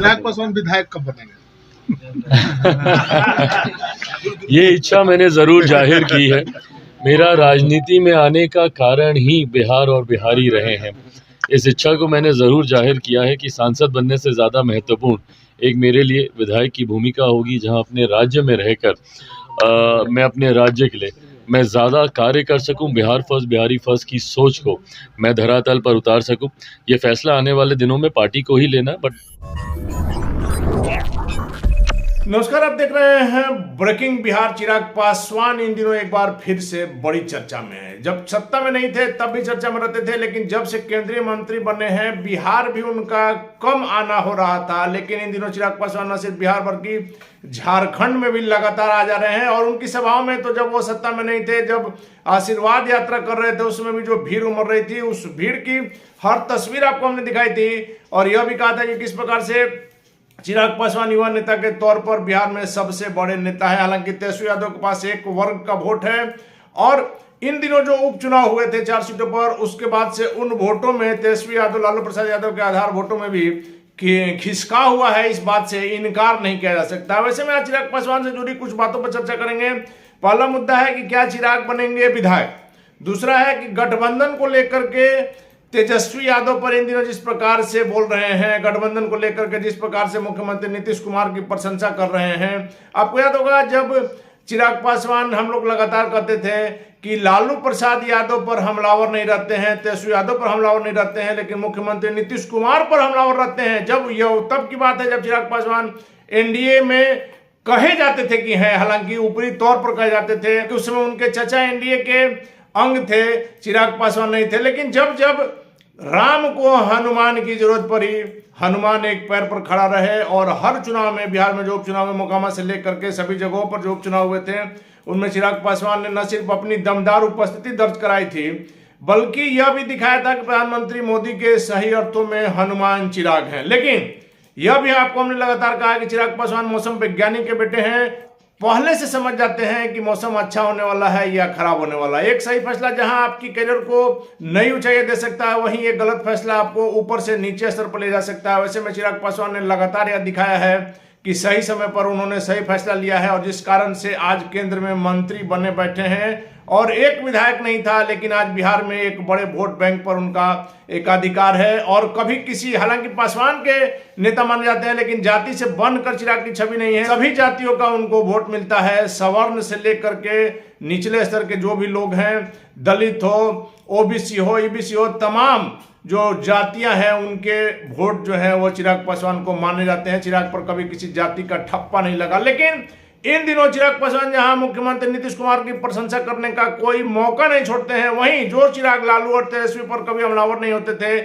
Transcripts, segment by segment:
चिराग पासवान विधायक कब बनेंगे? ये इच्छा मैंने जरूर जाहिर की है। मेरा राजनीति में आने का कारण ही बिहार और बिहारी रहे हैं। इस इच्छा को मैंने ज़रूर जाहिर किया है कि सांसद बनने से ज़्यादा महत्वपूर्ण एक मेरे लिए विधायक की भूमिका होगी, जहां अपने राज्य में रहकर मैं अपने राज्य के लिए मैं ज़्यादा कार्य कर सकूं, बिहार फर्स्ट बिहारी फर्स्ट की सोच को मैं धरातल पर उतार सकूं। ये फैसला आने वाले दिनों में पार्टी को ही लेना, बट नमस्कार, आप देख रहे हैं ब्रेकिंग बिहार। चिराग पासवान इन दिनों एक बार फिर से बड़ी चर्चा में है। जब सत्ता में नहीं थे तब भी चर्चा में रहते थे, लेकिन जब से केंद्रीय मंत्री बने हैं बिहार भी उनका कम आना हो रहा था। लेकिन इन दिनों चिराग पासवान न सिर्फ बिहार बल्कि झारखंड में भी लगातार आ जा रहे हैं। और उनकी सभाओं में तो जब वो सत्ता में नहीं थे, जब आशीर्वाद यात्रा कर रहे थे, उसमें भी जो भीड़ उमड़ रही थी, उस भीड़ की हर तस्वीर आपको हमने दिखाई थी। और यह भी कहा था कि किस प्रकार से चिराग पासवान युवा नेता के तौर पर बिहार में सबसे बड़े नेता है। हालांकि तेजस्वी यादव के पास एक वर्ग का वोट है और इन दिनों जो उपचुनाव हुए थे 4 सीटों पर, उसके बाद से उन वोटों में तेजस्वी यादव लालू प्रसाद यादव के आधार वोटों में भी खिसका हुआ है। इस बात से इनकार नहीं किया जा सकता। वैसे में आज चिराग पासवान से जुड़ी कुछ बातों पर चर्चा करेंगे। पहला मुद्दा है कि क्या चिराग बनेंगे विधायक। दूसरा है कि गठबंधन को लेकर के तेजस्वी यादव पर इन दिनों जिस प्रकार से बोल रहे हैं, गठबंधन को लेकर के जिस प्रकार से मुख्यमंत्री नीतीश कुमार की प्रशंसा कर रहे हैं। आपको याद होगा जब चिराग पासवान, हम लोग लगातार कहते थे कि लालू प्रसाद यादव पर हमलावर नहीं रहते हैं, तेजस्वी यादव पर हमलावर नहीं रहते हैं, लेकिन मुख्यमंत्री नीतीश कुमार पर हमलावर रहते हैं। जब यह तब की बात है जब चिराग पासवान एनडीए में कहे जाते थे कि हैं, हालांकि ऊपरी तौर पर कहे जाते थे कि उस समय उनके चचा एनडीए के अंग थे, चिराग पासवान नहीं थे। लेकिन जब जब राम को हनुमान की जरूरत पड़ी, हनुमान एक पैर पर खड़ा रहे और हर चुनाव में, बिहार में जो उपचुनाव में मोकामा से लेकर के सभी जगहों पर जो उपचुनाव हुए थे, उनमें चिराग पासवान ने न सिर्फ अपनी दमदार उपस्थिति दर्ज कराई थी, बल्कि यह भी दिखाया था कि प्रधानमंत्री मोदी के सही अर्थों में हनुमान चिराग हैं। लेकिन यह भी आपको हमने लगातार कहा कि चिराग पासवान मौसम वैज्ञानिक के बेटे हैं, पहले से समझ जाते हैं कि मौसम अच्छा होने वाला है या खराब होने वाला है। एक सही फैसला जहां आपकी करियर को नई ऊंचाई दे सकता है, वहीं एक गलत फैसला आपको ऊपर से नीचे स्तर पर ले जा सकता है। वैसे में चिराग पासवान ने लगातार यह दिखाया है कि सही समय पर उन्होंने सही फैसला लिया है और जिस कारण से आज केंद्र में मंत्री बने बैठे हैं। और एक विधायक नहीं था, लेकिन आज बिहार में एक बड़े वोट बैंक पर उनका एकाधिकार है। और कभी किसी, हालांकि पासवान के नेता माने जाते हैं, लेकिन जाति से बनकर चिराग की छवि नहीं है। सभी जातियों का उनको वोट मिलता है, सवर्ण से लेकर के निचले स्तर के जो भी लोग हैं, दलित हो, ओबीसी हो, ईबीसी हो, तमाम जो जातियां हैं उनके वोट जो है वो चिराग पासवान को माने जाते हैं। चिराग पर कभी किसी जाति का ठप्पा नहीं लगा। लेकिन इन दिनों चिराग पासवान जहां मुख्यमंत्री नीतीश कुमार की प्रशंसा करने का कोई मौका नहीं छोड़ते हैं, वहीं जो चिराग लालू और तेजस्वी पर कभी हमलावर नहीं होते थे,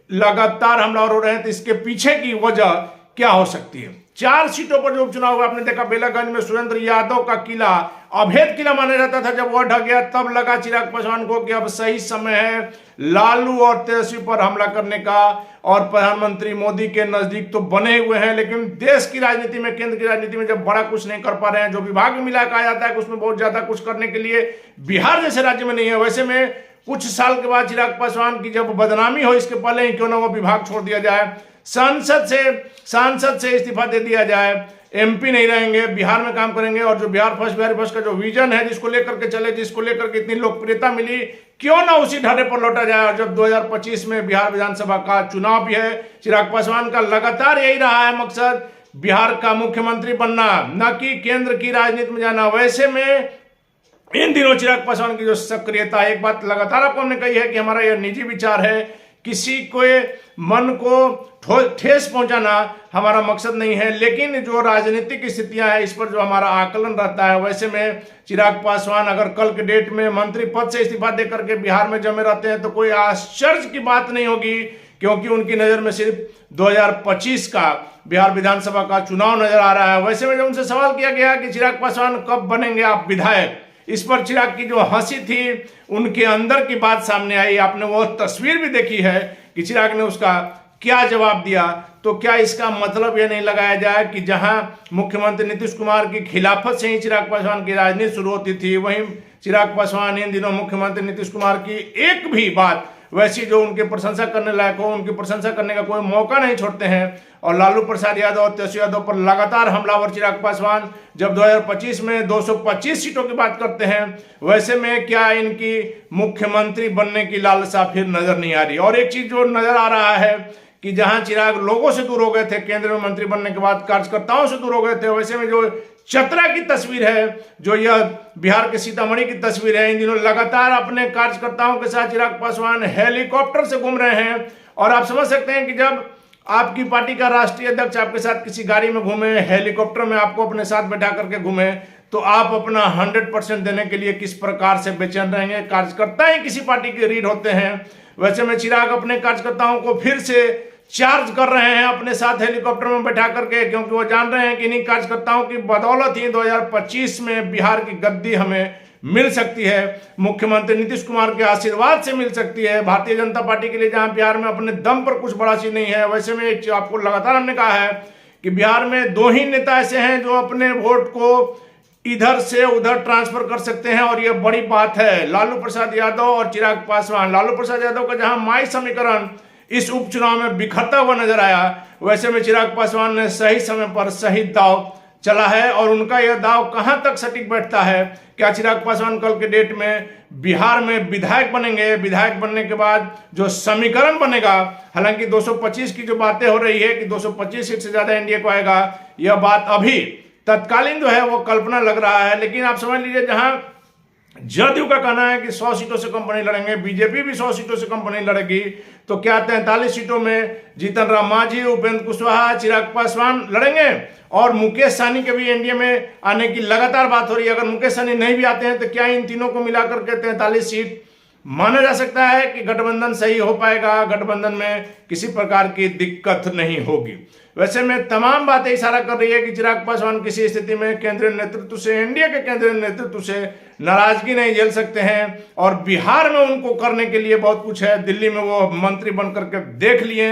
लगातार हमलावर हो रहे हैं। तो इसके पीछे की वजह क्या हो सकती है? 4 सीटों पर जो उपचुनाव हुआ, आपने देखा बेलागंज में सुरेंद्र यादव का किला अभेद किला माना जाता था। जब वह ढह गया तब लगा चिराग पासवान को कि अब सही समय है लालू और तेजस्वी पर हमला करने का। और प्रधानमंत्री मोदी के नजदीक तो बने हुए हैं, लेकिन देश की राजनीति में, केंद्र की राजनीति में जब बड़ा कुछ नहीं कर पा रहे हैं, जो विभाग में मिला कहा जाता है कि उसमें बहुत ज्यादा कुछ करने के लिए बिहार जैसे राज्य में नहीं है। वैसे में कुछ साल के बाद चिराग पासवान की जब बदनामी हो, इसके पहले ही क्यों ना वो विभाग छोड़ दिया जाए, सांसद से इस्तीफा दे दिया जाए, एमपी नहीं रहेंगे, बिहार में काम करेंगे। और जो बिहार फर्स्ट बिहारी फर्स्ट का जो विजन है, जिसको लेकर के चले, जिसको लेकर के इतनी लोकप्रियता मिली, क्यों ना उसी ढारे पर लौटा जाए। और जब 2025 में बिहार विधानसभा का चुनाव भी है, चिराग पासवान का लगातार यही रहा है मकसद, बिहार का मुख्यमंत्री बनना, न कि केंद्र की राजनीति में जाना। वैसे में इन दिनों चिराग पासवान की जो सक्रियता, एक बात लगातार आपको हमने कही है कि हमारा यह निजी विचार है, किसी को मन को ठेस पहुंचाना हमारा मकसद नहीं है, लेकिन जो राजनीतिक स्थितियां हैं इस पर जो हमारा आकलन रहता है। वैसे में चिराग पासवान अगर कल के डेट में मंत्री पद से इस्तीफा देकर के बिहार में जमे रहते हैं तो कोई आश्चर्य की बात नहीं होगी, क्योंकि उनकी नजर में सिर्फ 2025 का बिहार विधानसभा का चुनाव नजर आ रहा है। वैसे में जब उनसे सवाल किया गया कि चिराग पासवान कब बनेंगे आप विधायक, इस पर चिराग की जो हंसी थी, उनके अंदर की बात सामने आई। आपने वो तस्वीर भी देखी है कि चिराग ने उसका क्या जवाब दिया। तो क्या इसका मतलब यह नहीं लगाया जाए कि जहां मुख्यमंत्री नीतीश कुमार की खिलाफत से ही चिराग पासवान की राजनीति शुरू होती थी, वहीं चिराग पासवान इन दिनों मुख्यमंत्री नीतीश कुमार की एक भी बात वैसी जो उनकी प्रशंसा करने लायक हो उनकी प्रशंसा करने का कोई मौका नहीं छोड़ते हैं। और लालू प्रसाद यादव और तेजस्वी यादव पर लगातार हमलावर चिराग पासवान जब 2025 में 225 सीटों की बात करते हैं, वैसे में क्या इनकी मुख्यमंत्री बनने की लालसा फिर नजर नहीं आ रही। और एक चीज जो नजर आ रहा है कि जहां चिराग लोगों से दूर हो गए थे, केंद्र में मंत्री बनने के बाद कार्यकर्ताओं से दूर हो गए थे, वैसे में जो चतरा की तस्वीर है, जो यह बिहार के सीतामढ़ी की तस्वीर है, इन दिनों लगातार अपने कार्यकर्ताओं के साथ चिराग पासवान हेलीकॉप्टर से घूम रहे हैं। और आप समझ सकते हैं कि जब आपकी पार्टी का राष्ट्रीय अध्यक्ष आपके साथ किसी गाड़ी में घूमे, हेलीकॉप्टर में आपको अपने साथ बैठा करके घूमे, तो आप अपना 100% देने के लिए किस प्रकार से बेचैन रहेंगे। कार्यकर्ता ही किसी पार्टी के रीढ़ होते हैं। वैसे में चिराग अपने कार्यकर्ताओं को फिर से चार्ज कर रहे हैं अपने साथ हेलीकॉप्टर में बैठा करके, क्योंकि वो जान रहे हैं कि इन्हीं कार्यकर्ताओं की बदौलत ही 2025 में बिहार की गद्दी हमें मिल सकती है, मुख्यमंत्री नीतीश कुमार के आशीर्वाद से मिल सकती है। भारतीय जनता पार्टी के लिए जहां बिहार में अपने दम पर कुछ बड़ा चीज नहीं है, वैसे में आपको लगातार हमने कहा है कि बिहार में दो ही नेता ऐसे हैं जो अपने वोट को इधर से उधर ट्रांसफर कर सकते हैं, और यह बड़ी बात है, लालू प्रसाद यादव और चिराग पासवान। लालू प्रसाद यादव का जहां माई समीकरण इस उपचुनाव में बिखरता हुआ नजर आया, वैसे में चिराग पासवान ने सही समय पर सही दाव चला है। और उनका यह दाव कहां तक सटीक बैठता है, क्या चिराग पासवान कल के डेट में बिहार में विधायक बनेंगे, विधायक बनने के बाद जो समीकरण बनेगा, हालांकि 225 की जो बातें हो रही है कि 225 सीट से ज्यादा एनडीए को आएगा, यह बात अभी तत्कालीन जो है वो कल्पना लग रहा है। लेकिन आप समझ लीजिए, जहां जदयू का कहना है कि 100 सीटों से कम नहीं लड़ेंगे, बीजेपी भी 100 सीटों से कम नहीं लड़ेगी, तो क्या 43 सीटों में जीतन राम मांझी, उपेंद्र कुशवाहा, चिराग पासवान लड़ेंगे? और मुकेश सहनी के भी एनडीए में आने की लगातार बात हो रही है। अगर मुकेश सहनी नहीं भी आते हैं तो क्या इन तीनों को मिलाकर के 43 सीट माना जा सकता है कि गठबंधन सही हो पाएगा, गठबंधन में किसी प्रकार की दिक्कत नहीं होगी? वैसे में तमाम बातें इशारा कर रही है कि चिराग पासवान किसी स्थिति में केंद्रीय नेतृत्व से, एनडीए के केंद्रीय नेतृत्व से नाराजगी नहीं झेल सकते हैं। और बिहार में उनको करने के लिए बहुत कुछ है। दिल्ली में वो मंत्री बनकर के देख लिए,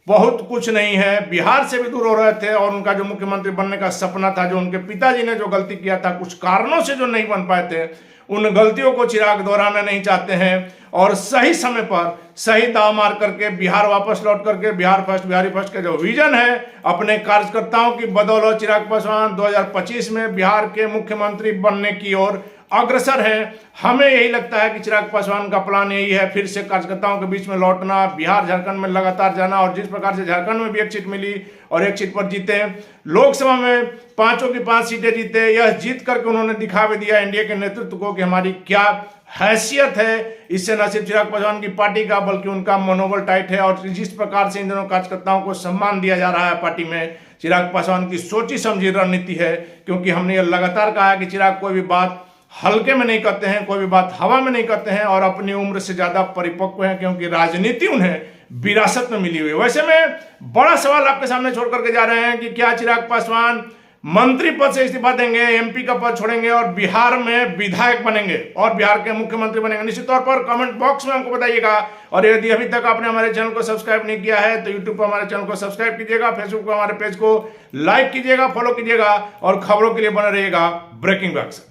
बहुत कुछ नहीं है। बिहार से भी दूर हो रहे थे, और उनका जो मुख्यमंत्री बनने का सपना था, जो उनके पिताजी ने जो गलती किया था, कुछ कारणों से जो नहीं बन पाए थे, उन गलतियों को चिराग दोहराना नहीं चाहते हैं। और सही समय पर सही दाव मार करके बिहार वापस लौट करके बिहार फर्स्ट, बिहारी फर्स्ट का जो विजन है, अपने कार्यकर्ताओं की बदौलत चिराग पासवान 2025 में बिहार के मुख्यमंत्री बनने की ओर अग्रसर है। हमें यही लगता है कि चिराग पासवान का प्लान यही है, फिर से कार्यकर्ताओं के बीच में लौटना, बिहार झारखंड में लगातार जाना। और जिस प्रकार से झारखंड में भी एक सीट मिली और एक सीट पर जीते, लोकसभा में 5 की 5 सीटें जीते, यह जीत करके उन्होंने दिखा भी दिया एनडीए के नेतृत्व को कि हमारी क्या हैसियत है। इससे न सिर्फ चिराग पासवान की पार्टी का बल्कि उनका मनोबल टाइट है। और जिस प्रकार से इन दोनों कार्यकर्ताओं को सम्मान दिया जा रहा है पार्टी में, चिराग पासवान की सोची समझी रणनीति है। क्योंकि हमने यह लगातार कहा है कि चिराग कोई भी बात हल्के में नहीं करते हैं, कोई भी बात हवा में नहीं करते हैं, और अपनी उम्र से ज्यादा परिपक्व हैं, क्योंकि राजनीति उन्हें विरासत में मिली हुई है। वैसे में बड़ा सवाल आपके सामने छोड़ करके जा रहे हैं कि क्या चिराग पासवान मंत्री पद से इस्तीफा देंगे, एमपी का पद छोड़ेंगे और बिहार में विधायक बनेंगे और बिहार के मुख्यमंत्री बनेंगे? निश्चित तौर पर कमेंट बॉक्स में हमको बताइएगा। और यदि अभी तक आपने हमारे चैनल को सब्सक्राइब नहीं किया है तो यूट्यूब पर हमारे चैनल को सब्सक्राइब कीजिएगा, फेसबुक पर हमारे पेज को लाइक कीजिएगा, फॉलो कीजिएगा, और खबरों के लिए बने रहिएगा ब्रेकिंग बॉक्स।